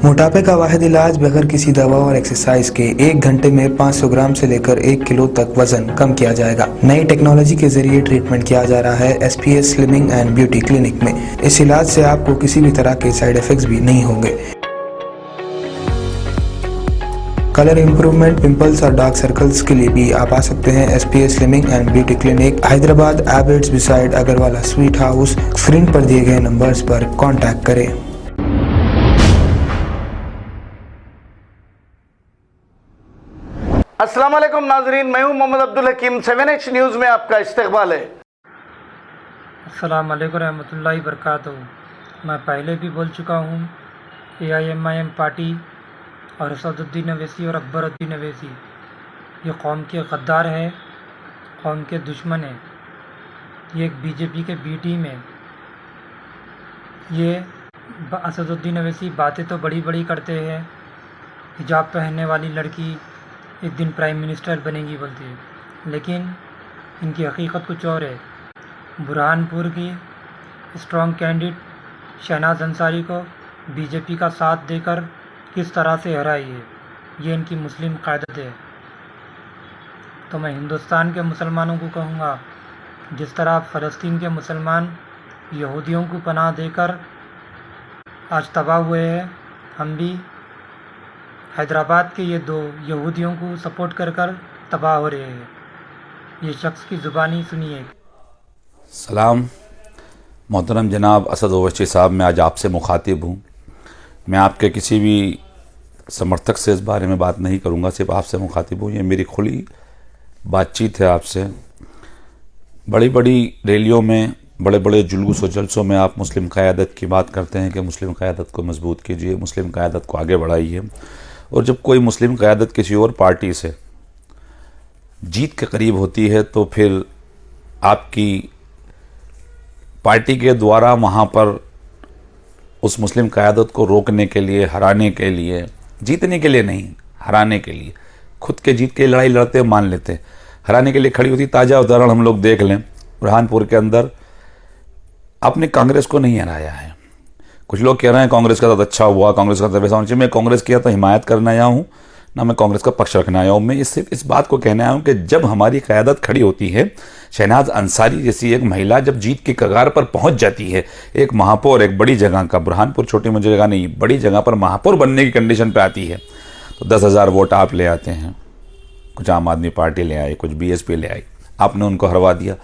मोटापे का वाहिद इलाज बगैर किसी दवा और एक्सरसाइज के 1 घंटे में 500 ग्राम से लेकर 1 किलो तक वजन कम किया जाएगा। नई टेक्नोलॉजी के जरिए ट्रीटमेंट किया जा रहा है SPS slimming and beauty clinic में। इस इलाज से आपको किसी भी तरह के साइड इफेक्ट्स भी नहीं होंगे। कलर इंप्रूवमेंट, पिंपल्स और डार्क सर्कल्स के लिए भी आप आ सकते हैं SPS slimming and beauty clinic, Hyderabad, Abids beside Agarwala sweet house. Screen पर दिए गए नंबर्स पर कॉन्टैक्ट करें। अस्सलाम वालेकुम नाजरीन, मैं हूं मोहम्मद अब्दुल हकीम। 7H न्यूज़ में आपका इस्तकबाल है। अस्सलाम वालेकुम रहमतुल्लाहि बरकातहू। मैं पहले भी बोल चुका हूँ, AIMIM पार्टी और असदुद्दीन अवैसी और अकबरुद्दीन अवैसी ये कौम के गद्दार हैं, कौम के दुश्मन हैं। ये एक BJP के B टीम है। ये असदुद्दीन अवैसी बातें तो बड़ी बड़ी करते हैं, हिजाब पहनने वाली लड़की एक दिन प्राइम मिनिस्टर बनेगी बोलती है, लेकिन इनकी हकीकत कुछ और है। बुरहानपुर की स्ट्रॉन्ग कैंडिडेट शहनाज अंसारी को BJP का साथ देकर किस तरह से हराई है, ये इनकी मुस्लिम क़यादत है। तो मैं हिंदुस्तान के मुसलमानों को कहूँगा, जिस तरह फ़लस्तीन के मुसलमान यहूदियों को पनाह देकर आज तबाह हुए हैं, हम भी हैदराबाद के ये 2 यहूदियों को सपोर्ट कर तबाह हो रहे हैं। ये शख्स की ज़ुबानी सुनिए। सलाम मोहतरम जनाब असद ओवैसी साहब, मैं आज आपसे मुखातिब हूँ। मैं आपके किसी भी समर्थक से इस बारे में बात नहीं करूँगा, सिर्फ आपसे मुखातिब हूँ। ये मेरी खुली बातचीत है आपसे। बड़ी बड़ी रैलियों में, बड़े बड़े जुलूस और जलसों में आप मुस्लिम क़यादत की बात करते हैं कि मुस्लिम क़यादत को मजबूत कीजिए, मुस्लिम क़यादत को आगे बढ़ाइए। और जब कोई मुस्लिम क़यादत किसी और पार्टी से जीत के करीब होती है तो फिर आपकी पार्टी के द्वारा वहाँ पर उस मुस्लिम क़यादत को रोकने के लिए, हराने के लिए, जीतने के लिए नहीं, हराने के लिए, खुद के जीत के लड़ाई लड़ते मान लेते, हराने के लिए खड़ी होती। ताज़ा उदाहरण हम लोग देख लें, बुरहानपुर के अंदर आपने कांग्रेस को नहीं हराया है। कुछ लोग कह रहे हैं कांग्रेस का तो अच्छा हुआ, कांग्रेस का तो वैसा होना चाहिए। मैं कांग्रेस किया तो हिमायत करने आया हूँ, ना मैं कांग्रेस का पक्ष रखने आया हूँ। मैं इस बात को कहने आया हूँ कि जब हमारी क़यादत खड़ी होती है, शहनाज अंसारी जैसी एक महिला जब जीत के कगार पर पहुँच जाती है, एक महापौर, एक बड़ी जगह का, बुरहानपुर छोटी मोटी जगह नहीं, बड़ी जगह पर महापौर बनने की कंडीशन पर आती है, तो 10,000 वोट आप ले आते हैं। कुछ आम आदमी पार्टी ले आई, कुछ BSP ले आई, आपने उनको हरवा दिया।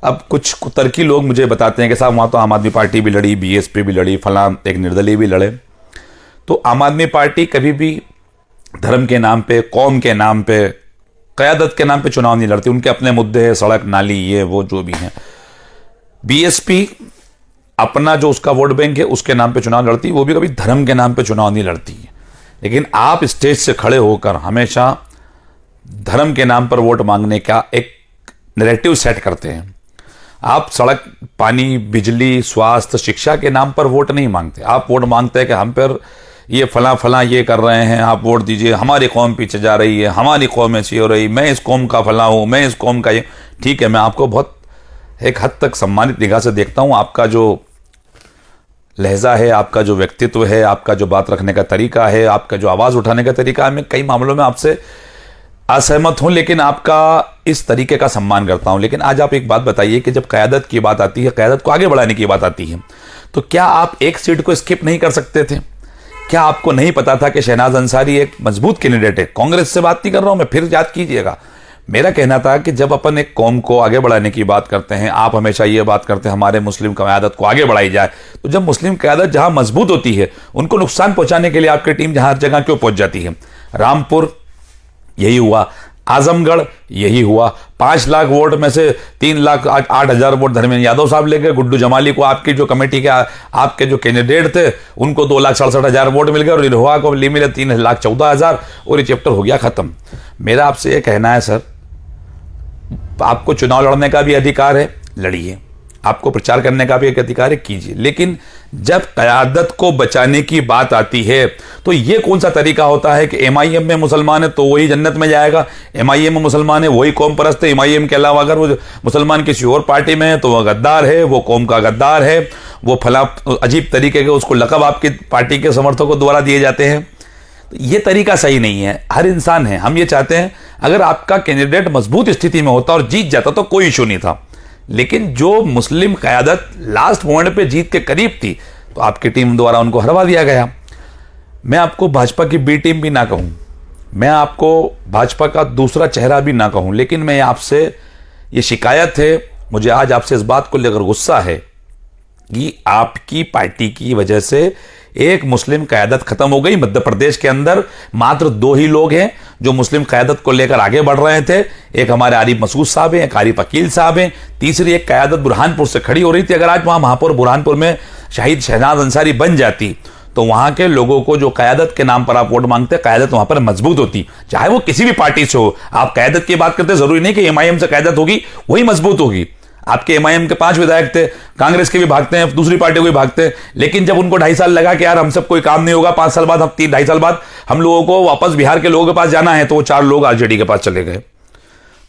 अब कुछ कुतर्की लोग मुझे बताते हैं कि साहब वहाँ तो आम आदमी पार्टी भी लड़ी, BSP भी लड़ी, फलां एक निर्दलीय भी लड़े। तो आम आदमी पार्टी कभी भी धर्म के नाम पे, कौम के नाम पे, क़यादत के नाम पे चुनाव नहीं लड़ती। उनके अपने मुद्दे हैं, सड़क, नाली, ये वो जो भी हैं। BSP अपना जो उसका वोट बैंक है उसके नाम पे चुनाव लड़ती, वो भी कभी धर्म के नाम पे चुनाव नहीं लड़ती। लेकिन आप स्टेज से खड़े होकर हमेशा धर्म के नाम पर वोट मांगने का एक नैरेटिव सेट करते हैं। आप सड़क, पानी, बिजली, स्वास्थ्य, शिक्षा के नाम पर वोट नहीं मांगते। आप वोट मांगते हैं कि हम पर ये फलां फलां ये कर रहे हैं, आप वोट दीजिए, हमारी कौम पीछे जा रही है, हमारी कौम ऐसी हो रही, मैं इस कौम का फलां हूँ, मैं इस कौम का ये। ठीक है, मैं आपको बहुत एक हद तक सम्मानित निगाह से देखता हूँ। आपका जो लहजा है, आपका जो व्यक्तित्व है, आपका जो बात रखने का तरीका है, आपका जो आवाज़ उठाने का तरीका है, मैं कई मामलों में आपसे असहमत हूं, लेकिन आपका इस तरीके का सम्मान करता हूं। लेकिन आज आप एक बात बताइए कि जब क़यादत की बात आती है, क़यादत को आगे बढ़ाने की बात आती है, तो क्या आप एक सीट को स्किप नहीं कर सकते थे? क्या आपको नहीं पता था कि शहनाज अंसारी एक मजबूत कैंडिडेट है? कांग्रेस से बात नहीं कर रहा हूं मैं, फिर याद कीजिएगा। मेरा कहना था कि जब अपन एक कौम को आगे बढ़ाने की बात करते हैं, आप हमेशा ये बात करते हैं हमारे मुस्लिम क़यादत को आगे बढ़ाई जाए, तो जब मुस्लिम क़यादत जहां मजबूत होती है, उनको नुकसान पहुंचाने के लिए आपकी टीम जहां हर जगह क्यों पहुंच जाती है? रामपुर यही हुआ, आजमगढ़ यही हुआ। 5 लाख वोट में से 3,08,000 वोट धर्मेंद्र यादव साहब ले गए। गुड्डू जमाली को आपकी जो कमेटी के आपके जो कैंडिडेट थे उनको 2,67,000 वोट मिल गए, और इरवा को मिले 3,14,000, और ये चैप्टर हो गया ख़त्म। मेरा आपसे ये कहना है सर, आपको चुनाव लड़ने का भी अधिकार है, लड़िए। आपको प्रचार करने का भी एक अधिकार है, कीजिए, लेकिन जब क़यादत को बचाने की बात आती है तो ये कौन सा तरीका होता है कि MIM में मुसलमान है तो वही जन्नत में जाएगा, MIM में मुसलमान है वही कौम परस्त है, MIM के अलावा अगर वो मुसलमान किसी और पार्टी में है तो वह गद्दार है, वो कौम का गद्दार है, वो फला अजीब तरीके के उसको लक़ब आपकी पार्टी के समर्थकों द्वारा दिए जाते हैं। तो ये तरीका सही नहीं है। हर इंसान है, हम ये चाहते हैं अगर आपका कैंडिडेट मजबूत स्थिति में होता और जीत जाता तो कोई इशू नहीं था, लेकिन जो मुस्लिम क़यादत लास्ट मोमेंट पे जीत के करीब थी तो आपकी टीम द्वारा उनको हरवा दिया गया। मैं आपको भाजपा की बी टीम भी ना कहूं, मैं आपको भाजपा का दूसरा चेहरा भी ना कहूं, लेकिन मैं आपसे ये शिकायत है, मुझे आज आपसे इस बात को लेकर गुस्सा है कि आपकी पार्टी की वजह से एक मुस्लिम क़यादत खत्म हो गई। मध्य प्रदेश के अंदर मात्र 2 ही लोग हैं जो मुस्लिम क़यादत को लेकर आगे बढ़ रहे थे, एक हमारे आरिफ मसूद साहब हैं, एक आरिफ अकील साहब हैं, तीसरी एक क़यादत बुरहानपुर से खड़ी हो रही थी। अगर आज वहां महापौर बुरहानपुर में शहीद शहनाज अंसारी बन जाती तो वहां के लोगों को जो क़यादत के नाम पर आप वोट मांगते, क़यादत वहां पर मजबूत होती, चाहे वो किसी भी पार्टी से हो। आप क़यादत की बात करते, जरूरी नहीं कि MIM से क़यादत होगी वही मजबूत होगी। आपके MIM के 5 विधायक थे, कांग्रेस के भी भागते हैं, दूसरी पार्टी को भी भागते हैं, लेकिन जब उनको 2.5 साल लगा कि यार हम सब कोई काम नहीं होगा, 5 साल बाद, हम 2.5 साल बाद हम लोगों को वापस बिहार के लोगों के पास जाना है, तो वो 4 लोग RJD के पास चले गए।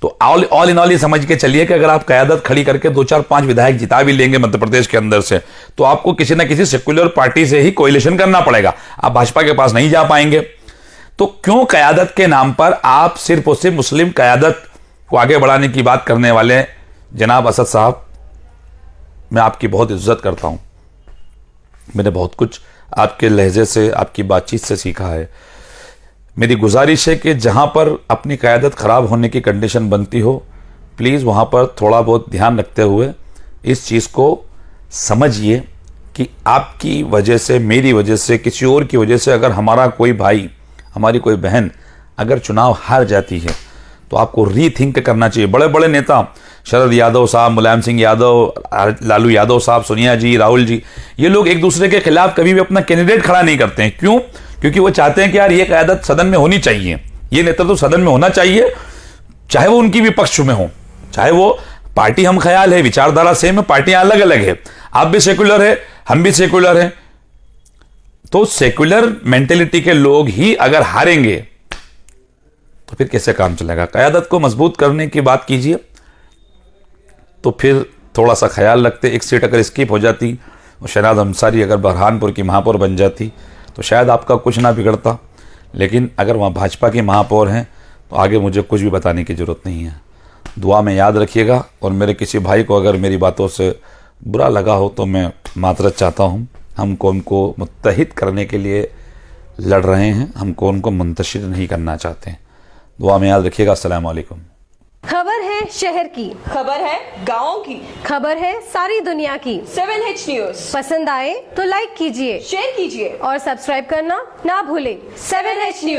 तो ऑल इन ऑल ये समझ के चलिए कि अगर आप क़यादत खड़ी करके 2, 4, 5 विधायक जिता भी लेंगे मध्य प्रदेश के अंदर से, तो आपको किसी ना किसी सेक्युलर पार्टी से ही कोएलिशन करना पड़ेगा, आप भाजपा के पास नहीं जा पाएंगे। तो क्यों क़यादत के नाम पर आप सिर्फ और सिर्फ मुस्लिम क़यादत को आगे बढ़ाने की बात करने वाले जनाब असद साहब, मैं आपकी बहुत इज्जत करता हूं, मैंने बहुत कुछ आपके लहजे से, आपकी बातचीत से सीखा है। मेरी गुजारिश है कि जहां पर अपनी क़यादत ख़राब होने की कंडीशन बनती हो, प्लीज़ वहां पर थोड़ा बहुत ध्यान रखते हुए इस चीज़ को समझिए कि आपकी वजह से, मेरी वजह से, किसी और की वजह से अगर हमारा कोई भाई, हमारी कोई बहन अगर चुनाव हार जाती है तो आपको रीथिंक करना चाहिए। बड़े बड़े नेता शरद यादव साहब, मुलायम सिंह यादव, लालू यादव साहब, सोनिया जी, राहुल जी, ये लोग एक दूसरे के खिलाफ कभी भी अपना कैंडिडेट खड़ा नहीं करते हैं। क्यों? क्योंकि वो चाहते हैं कि यार ये क़यादत सदन में होनी चाहिए, ये नेतृत्व तो सदन में होना चाहिए, चाहे वो उनकी विपक्ष में हो, चाहे वो पार्टी हम ख्याल है, विचारधारा सेम है, पार्टियां अलग अलग है, आप भी सेकुलर है, हम भी सेकुलर है, तो सेकुलर मेंटेलिटी के लोग ही अगर हारेंगे तो फिर कैसे काम चलेगा? क़यादत को मजबूत करने की बात कीजिए, तो फिर थोड़ा सा ख्याल रखते, एक सीट अगर स्किप हो जाती और शहनाज अंसारी अगर बुरहानपुर की महापौर बन जाती तो शायद आपका कुछ ना बिगड़ता, लेकिन अगर वहाँ भाजपा के महापौर हैं तो आगे मुझे कुछ भी बताने की ज़रूरत नहीं है। दुआ में याद रखिएगा, और मेरे किसी भाई को अगर मेरी बातों से बुरा लगा हो तो मैं माजरत चाहता हूँ। हम कौम को मुत्तहिद करने के लिए लड़ रहे हैं, हम कौम को मुंतशिर नहीं करना चाहते हैं। दुआ में याद रखिएगा। अस्सलाम वालेकुम। खबर है शहर की, खबर है गाँव की, खबर है सारी दुनिया की। 7H न्यूज पसंद आए तो लाइक कीजिए, शेयर कीजिए और सब्सक्राइब करना ना भूलें। 7H news.